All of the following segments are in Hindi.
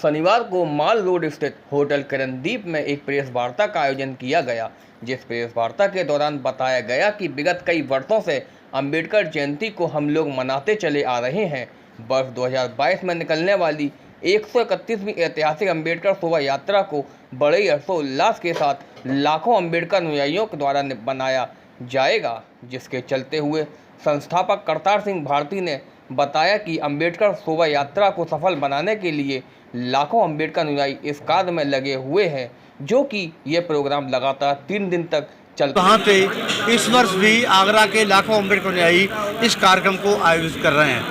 शनिवार को माल रोड स्थित होटल किरणदीप में एक प्रेस वार्ता का आयोजन किया गया, जिस प्रेस वार्ता के दौरान बताया गया कि विगत कई वर्षों से अंबेडकर जयंती को हम लोग मनाते चले आ रहे हैं। वर्ष 2022 में निकलने वाली 131वीं ऐतिहासिक अंबेडकर शोभा यात्रा को बड़े हर्षोल्लास के साथ लाखों अंबेडकर अनुयायियों के द्वारा बनाया जाएगा, जिसके चलते हुए संस्थापक करतार सिंह भारती ने बताया कि अंबेडकर शोभा यात्रा को सफल बनाने के लिए लाखों अंबेडकर अनुयायी इस कार्य में लगे हुए हैं, जो कि ये प्रोग्राम लगातार 3 दिन तक चलता वहाँ पे इस वर्ष भी आगरा के लाखों अंबेडकर अनुयायी इस कार्यक्रम को आयोजित कर रहे हैं।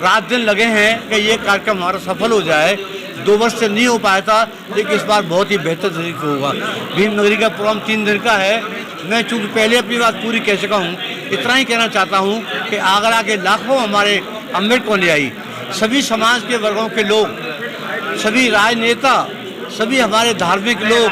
रात दिन लगे हैं कि ये कार्यक्रम हमारा सफल हो जाए। 2 वर्ष से नहीं हो पाया था, लेकिन इस बार बहुत ही बेहतर तरीके से होगा। भीम नगरी का प्रोग्राम 3 दिन का है। मैं चूँकि पहले अपनी बात पूरी कह चुका हूँ, इतना ही कहना चाहता हूँ कि आगरा के लाखों हमारे अंबेडकर अनुयायी, सभी समाज के वर्गों के लोग, सभी राजनेता, सभी हमारे धार्मिक लोग,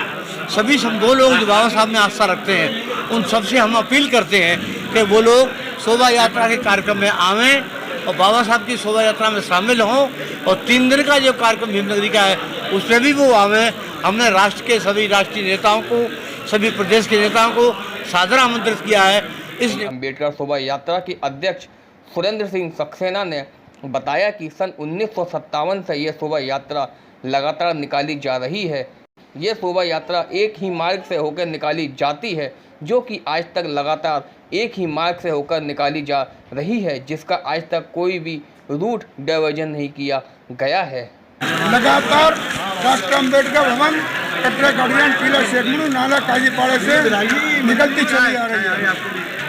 सभी वो लोग जो बाबा साहब में आस्था रखते हैं, उन सबसे हम अपील करते हैं कि वो लोग शोभा यात्रा के कार्यक्रम में आवें और बाबा साहब की शोभा यात्रा में शामिल हों। और 3 दिन का जो कार्यक्रम भीमनगरी का है उसमें भी वो आवें। हमने राष्ट्र के सभी राष्ट्रीय नेताओं को, सभी प्रदेश के नेताओं को सादर आमंत्रित किया है। इस अंबेडकर शोभा यात्रा के अध्यक्ष सुरेंद्र सिंह सक्सेना ने बताया कि सन 1957 से यह शोभा यात्रा लगातार निकाली जा रही है। ये शोभा यात्रा एक ही मार्ग से होकर निकाली जाती है, जो कि आज तक लगातार एक ही मार्ग से होकर निकाली जा रही है, जिसका आज तक कोई भी रूट डाइवर्जन नहीं किया गया है। लगातार डॉक्टर अम्बेडकर भवन, कटरा गाड़ियान, किला शेखमनु, नाला काजीपाड़ा से निकलती चली आ रही है,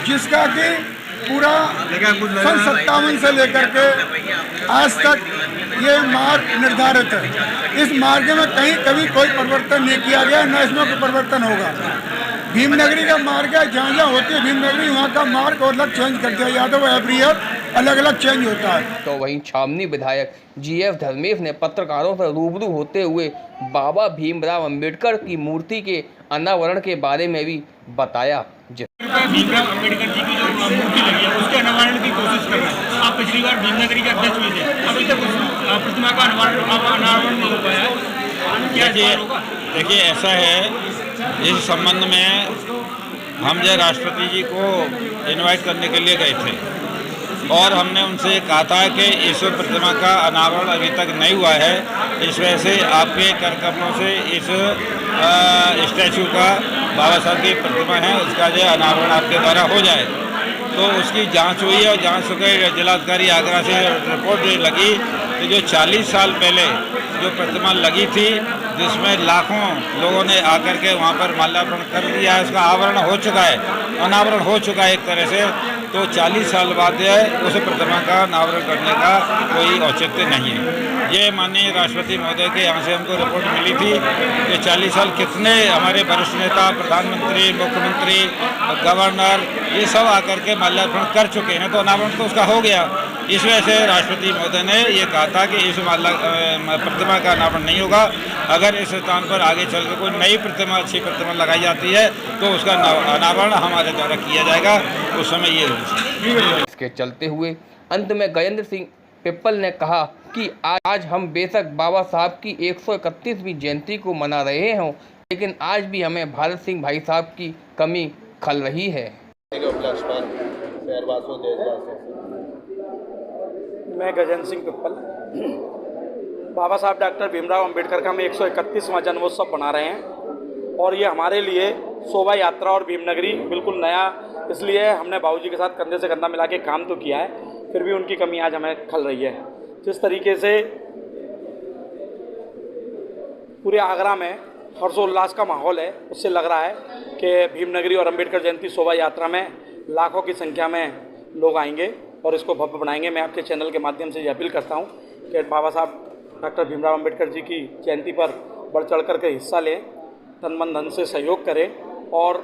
जिसका कि पूरा सन 57 से लेकर के आज तक ये मार्ग निर्धारित है। इस मार्ग में कहीं कभी कोई परिवर्तन नहीं किया गया, न इसमें कोई परिवर्तन होगा। भीमनगरी का मार्ग है, जहाँ जहाँ होती है भीमनगरी वहाँ का मार्ग और अलग चेंज कर दिया जाता है। वो एवरी ईयर अलग अलग चेंज होता है। तो वहीं छावनी विधायक GF धर्मेश ने पत्रकारों से रूबरू होते हुए बाबा भीमराव अंबेडकर की मूर्ति के अनावरण के बारे में भी बताया। भीमराव अंबेडकर जी की जो मूर्ति लगी है उसके अनावरण की कोशिश कर रहे हैं। आप पिछली बार भीमनगरी के अध्यक्ष भी थे, अभी तक उस प्रतिमा का अनावरण नहीं हो पाया है, क्या होगा? देखिए, ऐसा है, इस संबंध में हम जो राष्ट्रपति जी को इनवाइट करने के लिए गए थे और हमने उनसे कहा था कि इस प्रतिमा का अनावरण अभी तक नहीं हुआ है, इस वजह से आपके करकमलों से इस स्टैचू का, बाबा साहब की प्रतिमा है, उसका जो अनावरण आपके द्वारा हो जाए। तो उसकी जांच हुई है और जांच होकर जिलाधिकारी आगरा से रिपोर्ट लगी कि जो 40 साल पहले जो प्रतिमा लगी थी, जिसमें लाखों लोगों ने आकर के वहाँ पर माल्यार्पण कर दिया है, उसका आवरण हो चुका है, अनावरण हो चुका है एक तरह से। तो 40 साल बाद उस प्रतिमा का अनावरण करने का कोई औचित्य नहीं है। ये माननीय राष्ट्रपति महोदय के यहाँ से हमको रिपोर्ट मिली थी कि 40 साल कितने हमारे वरिष्ठ नेता, प्रधानमंत्री, मुख्यमंत्री, गवर्नर, ये सब आकर के माल्यार्पण कर चुके हैं, तो अनावरण तो उसका हो गया। इस वजह से राष्ट्रपति महोदय ने ये कहा था कि इस प्रतिमा का अनावरण नहीं होगा। अगर इस स्थान पर आगे चलकर कोई नई प्रतिमा, अच्छी प्रतिमा लगाई जाती है तो उसका अनावरण हमारे द्वारा किया जाएगा, उस समय ये होगा। इसके चलते हुए अंत में गजेंद्र सिंह पिप्पल ने कहा कि आज हम बेशक बाबा साहब की 131वीं जयंती को मना रहे हों, लेकिन आज भी हमें भारत सिंह भाई साहब की कमी खल रही है। मैं गजेंद्र सिंह पिप्पल, बाबा साहब डॉक्टर भीमराव अंबेडकर का हम 131वां जन्मोत्सव मना रहे हैं और ये हमारे लिए शोभा यात्रा और भीमनगरी बिल्कुल नया, इसलिए हमने बाबूजी के साथ कंधे से कंधा मिला के काम तो किया है, फिर भी उनकी कमी आज हमें खल रही है। जिस तरीके से पूरे आगरा में हर्षोल्लास का माहौल है, उससे लग रहा है कि भीमनगरी और अंबेडकर जयंती शोभा यात्रा में लाखों की संख्या में लोग आएंगे और इसको भव्य बनाएंगे। मैं आपके चैनल के माध्यम से ये अपील करता हूँ कि बाबा साहब डॉक्टर भीमराव अंबेडकर जी की जयंती पर बढ़ चढ़ कर के हिस्सा लें, तन मन धन से सहयोग करें और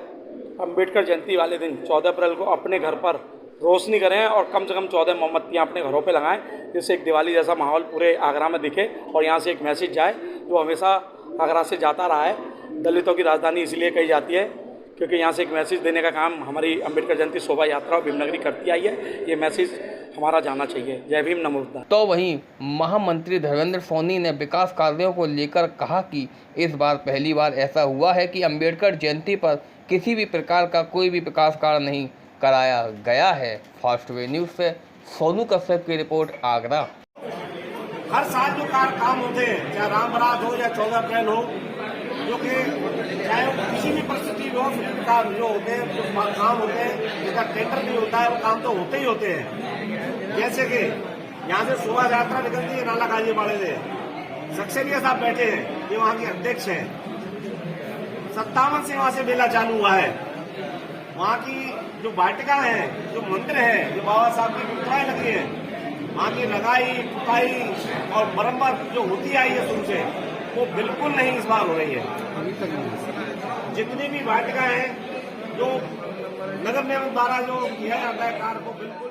अंबेडकर जयंती वाले दिन 14 अप्रैल को अपने घर पर रोशनी करें और कम से कम 14 मोमबत्तियाँ अपने घरों पे लगाएं, जिससे एक दिवाली जैसा माहौल पूरे आगरा में दिखे और यहाँ से एक मैसेज जाए जो हमेशा आगरा से जाता रहा है। दलितों की राजधानी इसलिए कही जाती है क्योंकि यहाँ से एक मैसेज देने का काम हमारी अंबेडकर जयंती शोभा यात्रा और भीमनगरी करती आई है। ये मैसेज हमारा जाना चाहिए। जय भीम, नमो बुद्धाय। तो वहीं महामंत्री धर्मेंद्र सोनी ने विकास कार्यों को लेकर कहा कि इस बार पहली बार ऐसा हुआ है कि अंबेडकर जयंती पर किसी भी प्रकार का कोई भी विकास कार्य नहीं कराया गया है। फास्ट वे न्यूज़ से सोनू कश्यप की रिपोर्ट, आगरा। हर साल जो काम होते हैं, चाहे राम बारात हो या 14 अप्रैल हो, जो कि चाहे वो किसी भी परिस्थिति हो, का जो होते हैं जो काम होते हैं, जिसका टेंडर नहीं होता है, वो काम तो होते ही होते हैं। जैसे कि यहाँ से शोभा यात्रा निकलती है नाला काजीपाड़े से, सक्सेरिया साहब बैठे हैं, ये वहाँ के अध्यक्ष हैं। 57 से वहाँ से मेला चालू हुआ है। वहाँ की जो वाटिका है, जो मंदिर है, जो बाबा साहब की मुद्राएं लगी है, वहाँ की लगाई पुताई और मरम्मत जो होती आई है शुरू से, वो बिल्कुल नहीं इस बार हो रही है। जितनी भी वाटिका है जो नगर निगम द्वारा जो किया जाता है कार्य, को बिल्कुल